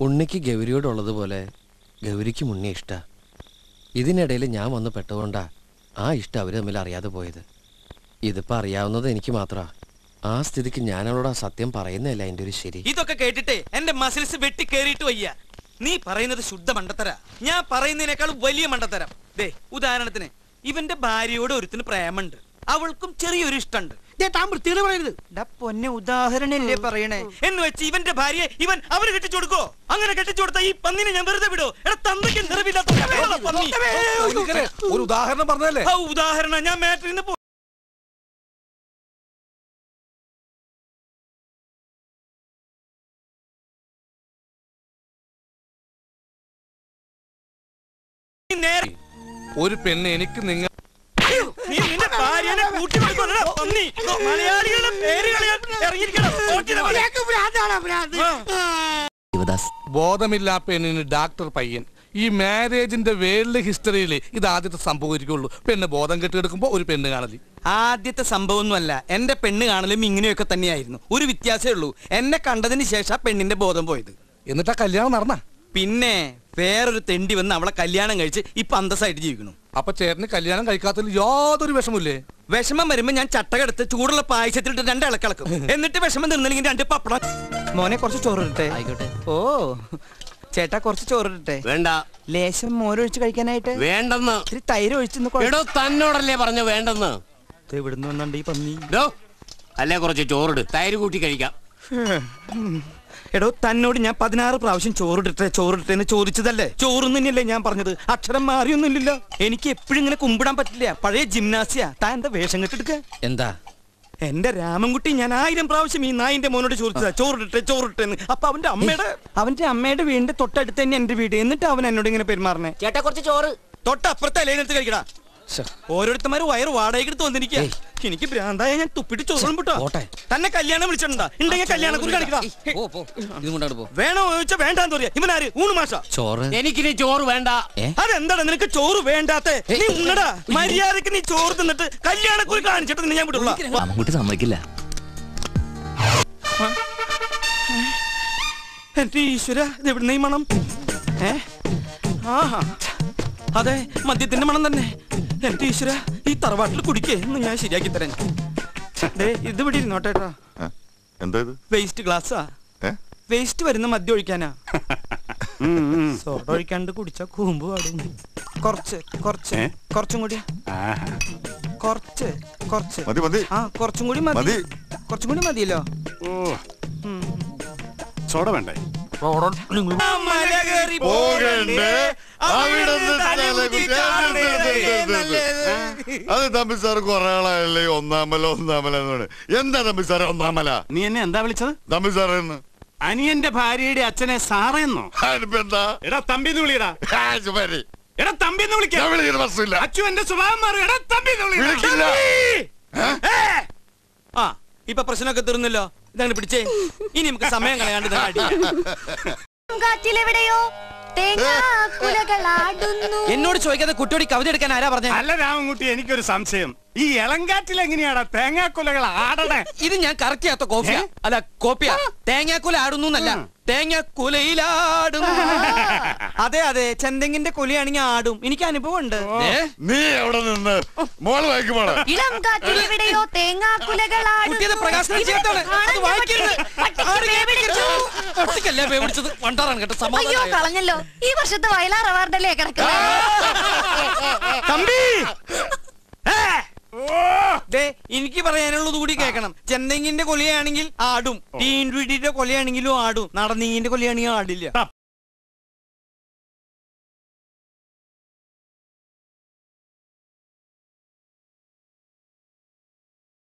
ഉണ്ണിക്ക് ഗൗരിയോടുള്ളതുപോലെ ഗൗരിക്കും ഉണ്ണി ഇഷ്ട. ഇതിനിടയിൽ ഞാൻ വന്ന് പെട്ടുകൊണ്ടാ ആ ഇഷ്ടം അവർ തമ്മിൽ അറിയാതെ പോയത്. ഇതിപ്പോ അറിയാവുന്നത് എനിക്ക് മാത്രമാ. ആ സ്ഥിതിക്ക് ഞാൻ അവളോട് ആ സത്യം പറയുന്നതല്ല എന്റെ ഒരു ശരി. ഇതൊക്കെ കേട്ടിട്ടേ എന്റെ മസിൽസ് വെട്ടി കേറിയിട്ട് വയ്യ. നീ പറയുന്നത് ശുദ്ധ മണ്ടത്തര, ഞാൻ പറയുന്നതിനേക്കാൾ വലിയ മണ്ടത്തരം. ദേ ഉദാഹരണത്തിന് ഇവന്റെ ഭാര്യയോട് ഒരുത്തിന് പ്രേമുണ്ട്, അവൾക്കും ചെറിയൊരു ഇഷ്ടമുണ്ട്. പൊന്നെ ഉദാഹരണല്ലേ പറയണേ എന്ന് വെച്ച് ഇവന്റെ ഭാര്യയെ ഇവൻ അവര് കെട്ടിച്ചു കൊടുക്കോ? അങ്ങനെ കെട്ടിച്ചു കൊടുത്ത ഈ പന്നിനെ ഞാൻ വെറുതെ വിടോ? ഒരു ഉദാഹരണം പറഞ്ഞല്ലേ? ഉദാഹരണം ഞാൻ മാറ്ററിന്ന് നേരെ ഒരു പെണ്ണ് എനിക്ക് നിങ്ങൾ നീ നിന്റെ ഭാര്യനെ കൂട്ടി കൊടുക്കണ പന്നി. മലയാളികളുടെ പേര് കളയാൻ ഇറങ്ങിയിരിക്കണം. ബോധമില്ലാ പെണ്ണിന് ഡാക്ടർ പയ്യൻ. ഈ മാരേജിന്റെ വേൾഡ് ഹിസ്റ്ററിയിൽ ഇത് ആദ്യത്തെ സംഭവിക്കുള്ളൂ. പെണ്ണ് ബോധം കെട്ടിയെടുക്കുമ്പോ ഒരു പെണ്ണ് കാണലി. ആദ്യത്തെ സംഭവമൊന്നുമല്ല, എന്റെ പെണ്ണ് കാണലും ഇങ്ങനെയൊക്കെ തന്നെയായിരുന്നു. ഒരു വ്യത്യാസമേ ഉള്ളൂ, എന്നെ കണ്ടതിന് ശേഷം പെണ്ണിന്റെ ബോധം പോയത്. എന്നിട്ടാ കല്യാണം നടന്ന? പിന്നെ വേറൊരു തെണ്ടി വന്ന് അവളെ കല്യാണം കഴിച്ച് ഇപ്പൊ അന്തസ്സായിട്ട് ജീവിക്കണം. അപ്പൊ ചേട്ടന് കല്യാണം കഴിക്കാത്തതിൽ യാതൊരു വിഷമില്ലേ? വിഷമം വരുമ്പോ ഞാൻ ചട്ടകെടുത്ത് ചൂടുള്ള പായസത്തിലിട്ട് 2 ഇളക്കിളക്കും. എന്നിട്ട് വിഷമം തീർന്നില്ലെങ്കിൽ 2 പപ്പടം. മോനെ കുറച്ച് ചോറിട്ടെ. ആയിക്കോട്ടെ. ഓ ചേട്ടാ കുറച്ച് ചോറിട്ടെ. വേണ്ട. ലേശം മോരൊഴിച്ച് കഴിക്കാനായിട്ട്. വേണ്ടെന്ന്. ഇത്തിരി തൈര് ഒഴിച്ചെന്ന്. എടോ തന്നോടല്ലേ പറഞ്ഞു വേണ്ടെന്ന്. ഇവിടുന്ന് വന്നുണ്ട് ഈ പന്നി. അല്ലേ കുറച്ച് ചോറിട്, തൈര് കൂട്ടി കഴിക്കാം. എടോ തന്നോട് ഞാൻ 16 പ്രാവശ്യം ചോറിട്ടെന്ന് ചോദിച്ചതല്ലേ? ചോറും തന്നെയല്ലേ ഞാൻ പറഞ്ഞത്, അക്ഷരം മാറിയൊന്നുമില്ലല്ലോ. എനിക്ക് എപ്പോഴും ഇങ്ങനെ കുമ്പിടാൻ പറ്റില്ല, പഴയ ജിംനാസിയ. താൻ എന്താ വേഷം കെട്ടെടുക്ക? എന്താ എന്റെ രാമൻകുട്ടി ഞാൻ 1000 പ്രാവശ്യം ഈ നായിന്റെ മോനോട് ചോദിച്ചതാ ചോറിട്ടെന്ന്. അപ്പൊ അവന്റെ അമ്മയുടെ വീടിന്റെ തൊട്ടടുത്ത് തന്നെ എന്റെ വീട്. എന്നിട്ട് അവൻ എന്നോട് ഇങ്ങനെ പെരുമാറണേ. ചേട്ടാ കുറച്ച് ചോറ്. തൊട്ടപ്പുറത്തെ ഇലയിലെടുത്ത് കഴിക്കടാ. ഓരോരുത്തന്മാര് വയറ് വാടകയ്ക്കെടുത്ത് വന്നിരിക്കുക. എനിക്ക് ഭ്രാന്തായ ഞാൻ തുപ്പിട്ട് ചോറും വിട്ടോ. തന്നെ കല്യാണം വിളിച്ചിട്ടുണ്ടാ? ഉണ്ടെങ്കിൽ കല്യാണം കുറി കാണിക്കടാ. വേണോ ചോദിച്ചാ വേണ്ടാന്ന് പറയാ. ഇവനാര്? ഊണ് മാഷ. ചോറ് എനിക്കിനി ചോറ് വേണ്ട. അതെന്താടാ നിനക്ക് ചോറ് വേണ്ടാത്തെ? നീ ഉണ്ണടാ മര്യാദക്ക്. നീ ചോറ് തിന്നിട്ട് കല്യാണം കുറി കാണിച്ചിട്ട് ഞാൻ വിട്ടുള്ള. സമ്മതിക്കില്ല. എന്റെ ഈശ്വര, ഇതെവിടുന്ന ഈ മണം? ആഹാ, അതെ മദ്യത്തിന്റെ മണം തന്നെ. എന്റെ ഈശ്വര, ഈ തറവാട്ടിൽ കുടിക്കേ എന്ന് ഞാൻ ശരിയാക്കി തരാൻ. ഇത് ഇവിടെ ഇരുന്നോട്ടേട്ടാ. വേസ്റ്റ് ഗ്ലാസ്സാ. വേസ്റ്റ് വരുന്ന മദ്യം ഒഴിക്കാനാ. സോഡ ഒഴിക്കാണ്ട് കുടിച്ചാ കൂമ്പ് പാടും. കുറച്ചും കൂടി. കുറച്ചും കൂടി മതി. കുറച്ചും കൂടി മതിയല്ലോ. സോഡ വേണ്ടേ? അത് തമ്പി സാർ കുറെ ആളായല്ലേ ഒന്നാമല എന്താ തമ്പി സാറേ ഒന്നാമല? നീ എന്നെ എന്താ വിളിച്ചത്? തമ്പി സാറേന്ന്. അനിയന്റെ ഭാര്യയുടെ അച്ഛനെ സാറേന്നോ? എന്താ? എടാ തമ്പിന്ന് വിളിയടാ. എടാ തമ്പിന്ന് വിളിക്കാം. പ്രശ്നമില്ല. അച്ചു എന്റെ സ്വഭാവം മാറും. എടാ തമ്പിന്ന് വിളിക്കില്ല. ആ ഇപ്പൊ പ്രശ്നമൊക്കെ തീർന്നല്ലോ. ഇതാണ് പിടിച്ചേ. ഇനി നമുക്ക് സമയം കളയാണ്ട് എന്നോട് ചോദിക്കാതെ കുട്ടിയോട് കവിത എടുക്കാൻ ആരാ പറഞ്ഞ? അല്ല രാമൻകുട്ടി, എനിക്കൊരു സംശയം. ഈ ഇളങ്കാറ്റിൽ എങ്ങനെയാടാ തേങ്ങാക്കുലകൾ ആടണേ? ഇത് ഞാൻ കറക്റ്റ് ചെയ്യാത്ത കോപ്പിയാ. അല്ല കോപ്പിയാ. തേങ്ങാക്കുല ആടുന്നു എന്നല്ല, തേങ്ങാക്കുലയിലാടും. അതെ അതെ, ചെന്തെങ്ങിന്റെ കുലയാണെങ്കിൽ ആടും. എനിക്ക് അനുഭവം ഉണ്ട്. നീ എവിടെ നിന്ന് മോള് വായിക്കുമ്പോഴാണ് കളഞ്ഞല്ലോ. ഈ വർഷത്തെ വയലാർ അവാർഡല്ലേ കിടക്കുന്നത്? എനിക്ക് പറയാനുള്ളത് കൂടി കേൾക്കണം. ചെന്തെങ്ങിന്റെ കൊലയാണെങ്കിൽ ആടും, ടീൻവിഡിയുടെ കൊലയാണെങ്കിലും ആടും, നടന്നീങ്ങിന്റെ കൊലയാണെങ്കിൽ ആടില്ല.